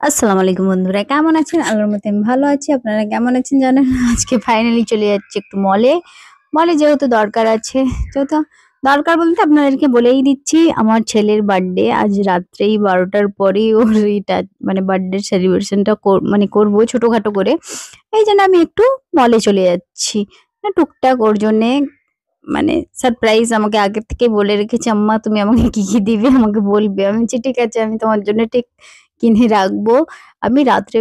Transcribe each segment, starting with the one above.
আসসালামু আলাইকুম বন্ধুরা, কেমন আছেন? আল্লাহর মতে আমি ভালো আছি। আপনারা কেমন আছেন জানেন না? আজকে ফাইনালি চলে যাচ্ছি একটু মলে। মলে যেহেতু দরকার আছে, যেহেতু দরকার বলতে আপনাদেরকে বলেই দিচ্ছি, আমার ছেলের বার্থডে আজ রাত্রেই ১২টার পরেই ওর এটা মানে বার্থডে সেলিব্রেশনটা মানে করবো ছোটখাটো করে। এইজন্য আমি একটু মলে চলে যাচ্ছি। টুকটাক ওর জন্যে মানে সারপ্রাইজ আমাকে আগের থেকেই বলে রেখেছে, "আম্মা তুমি আমাকে কি, কি দিবে আমাকে বলবে।" আমি বলছি, "ঠিক আছে আমি তোমার জন্য ঠিক কিনে রাখবো। আমি রাত্রে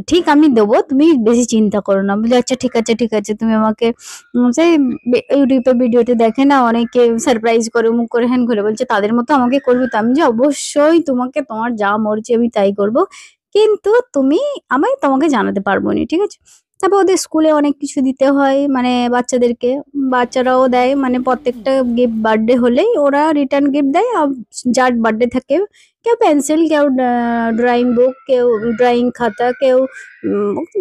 ঠিক আমি দেবো। তুমি বেশি চিন্তা করো না।" বলি, "আচ্ছা ঠিক আছে, ঠিক আছে।" তুমি আমাকে সেই YouTube এ ভিডিওতে দেখে না অনেকে সারপ্রাইজ করে, অমুক করে, হ্যান করে বলছে, "তাদের মতো আমাকে করবে তো?" আমি যে, "অবশ্যই তোমাকে তোমার যা মর্জি আমি তাই করব। কিন্তু তুমি আমি তোমাকে জানাতে পারবনি।" ঠিক আছে? তারপর ওদের স্কুলে অনেক কিছু দিতে হয় মানে বাচ্চাদেরকে। বাচ্চারাও দেয় মানে প্রত্যেকটা গিফট বার্থডে হলেই ওরা রিটার্ন গিফট দেয়। যার বার্থডে থাকে কেউ পেন্সিল, কেউ ড্রয়িং বুক, কেউ ড্রয়িং খাতা, কেউ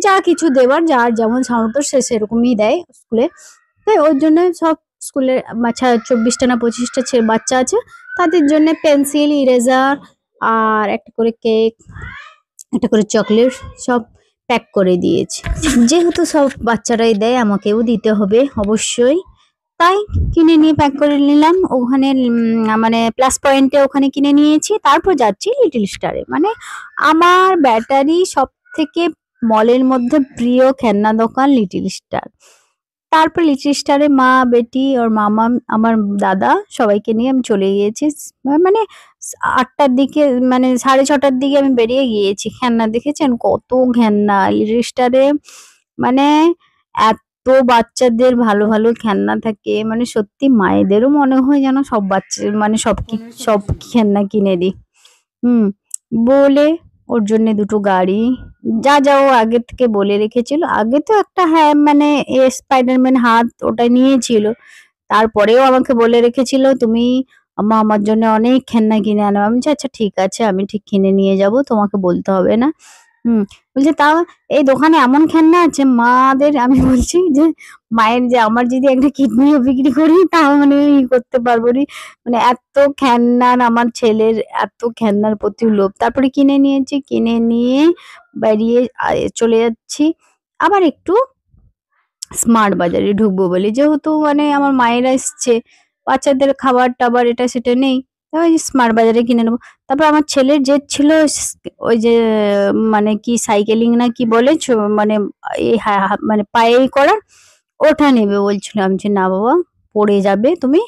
যা কিছু দেওয়ার যার যেমন সামর্থ্য সে সেরকমই দেয় স্কুলে। তাই ওর জন্য সব স্কুলের ২৪টা না ২৫টা বাচ্চা আছে। তাদের জন্য পেন্সিল, ইরেজার আর একটা করে কেক, একটা করে চকলেট সব প্যাক করে দিয়েছে। যেহেতু সব বাচ্চারাই দেয় আমাকেও দিতে হবে অবশ্যই। তাই কিনে নিয়ে প্যাক করে নিলাম। ওখানে মানে প্লাস পয়েন্টে ওখানে কিনে নিয়েছি। তারপর যাচ্ছি লিটল স্টারে। মানে আমার ব্যাটারি সবথেকে মলের মধ্যে প্রিয় খেলনা দোকান লিটল স্টার। তারপর লিটল স্টারে মা, বেটি ওর মামা, আমার দাদা সবাইকে নিয়ে আমি চলে গিয়েছি। মানে ৮টার দিকে মানে ৬:৩০টার দিকে আমি বেরিয়ে গিয়েছি। খেলনা দেখেছেন কত খেলনা লিটল স্টারে মানে এত বাচ্চাদের ভালো, ভালো খেলনা থাকে। মানে সত্যি মায়েদেরও মনে হয় যেন সব বাচ্চা মানে সব খেলনা কিনে দিই। হুম, বলে ওর জন্যে ২ টো গাড়ি যা ও আগের থেকে বলে রেখেছিল। আগে তো একটা হ্যাঁ, মানে স্পাইডারম্যান হাত ওটা নিয়েছিল। তারপরেও আমাকে বলে রেখেছিল, "তুমি আম্মা আমার জন্য অনেক খেলনা কিনে আনো।" আমি বলছি, "আচ্ছা ঠিক আছে, আমি ঠিক কিনে নিয়ে যাবো। তোমাকে বলতে হবে না।" হুম, বলছে, "তাও এই দোকানে এমন খেলনা আছে মাদের" আমি বলছি যে, "মায়ের যে আমার যদি একটা কিডনিও বিক্রি করি তাও মানে করতে পারবো নি।" মানে এত খেলনার আমার ছেলের এত খেলনার প্রতি লোভ। তারপরে কিনে নিয়েছি। কিনে নিয়ে বেরিয়ে চলে যাচ্ছি। আবার একটু স্মার্ট বাজারে ঢুকবো বলে। যেহেতু মানে আমার মায়েরা এসছে, বাচ্চাদের খাবার-টাবার এটা সেটা নেই। তো ওই স্মার্ট বাজারে কিনে নেবো। তারপর আমার ছেলের জেদ ছিল ওই যে মানে কি সাইকেলিং না কি বলে মানে এই মানে পায়েই করা ওটা নেবে বলছিল। আমি বলছি, "না বাবা পড়ে যাবে তুমি।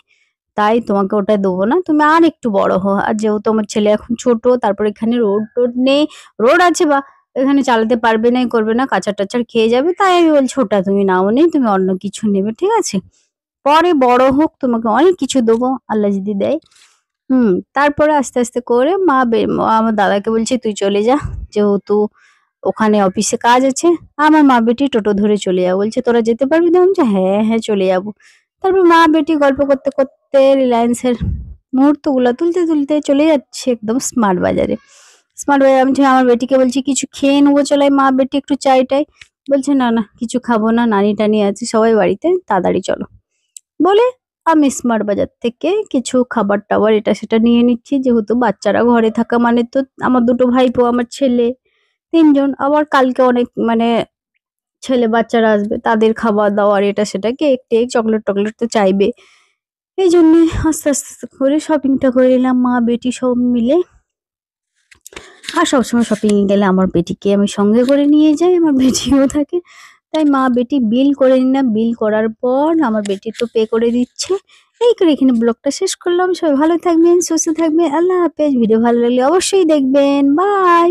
তাই তোমাকে ওটা দেবো না। তুমি আরেকটু বড় হও।" আর যেহেতু আমার ছেলে এখন ছোট, তারপর এখানে রোড-টোড নেই। রোড আছে বা এখানে চালাতে পারবে না, করবে না, কাঁচার-টাচার খেয়ে যাবে। তাই আমি বলছি, "ওটা তুমি নাওনি, তুমি অন্য কিছু নেবে। ঠিক আছে? পরে বড় হোক তোমাকে অনেক কিছু দেবো, আল্লাহ যদি দেয়।" হুম, তারপরে আস্তে, আস্তে করে আমার দাদাকে বলছি, "তুই চলে যা। যেহেতু ওখানে অফিসে কাজ আছে।" আমার মা-বেটি টোটো ধরে চলে যাবো। বলছে, "তোরা যেতে পারবি তো?" আমি বলছি, "হ্যাঁ, হ্যাঁ চলে যাবো।" তারপর মা-বেটি গল্প করতে, করতে রিলায়েন্সের মুহূর্তগুলো তুলতে, তুলতে চলে যাচ্ছি একদম স্মার্ট বাজারে। স্মার্ট বাজারে আমি আমার বেটিকে বলছি, "কিছু খেয়ে নেবো চল আয় মা-বেটি একটু চাই-টাই।" বলছে, "না, না কিছু খাবো না। নানি-টানি আছে সবাই বাড়িতে। তাড়াতাড়ি চলো।" বলে আমি স্মার্ট বাজার থেকে কিছু খাবার-টাবার এটা সেটা নিয়ে নিচ্ছি। যেহেতু বাচ্চারা ঘরে থাকা মানে তো আমার ২ টো ভাইপো, আমার ছেলে ৩ জন। আবার কালকে অনেক মানে ছেলে বাচ্চারা আসবে। তাদের খাবার-দাবার এটা সেটা কেক-টেক, চকলেট-টকলেট তো চাইবে। এইজন্যে আস্তে, আস্তে করে শপিংটা করে নিলাম মা-বেটি সব মিলে। আর সবসময় শপিং এ গেলে আমার বেটিকে আমি সঙ্গে করে নিয়ে যাই। আমার বেটিও থাকে। তাই মা-বেটি বিল করে নিলাম। বিল করার পর আমার বেটি তো পে করে দিচ্ছে। এই করে এখানে ব্লগটা শেষ করলাম। সবাই ভালো থাকবেন, সুস্থ থাকবেন। আল্লাহ হাফেজ। ভিডিও ভালো লাগলে অবশ্যই দেখবেন। বাই।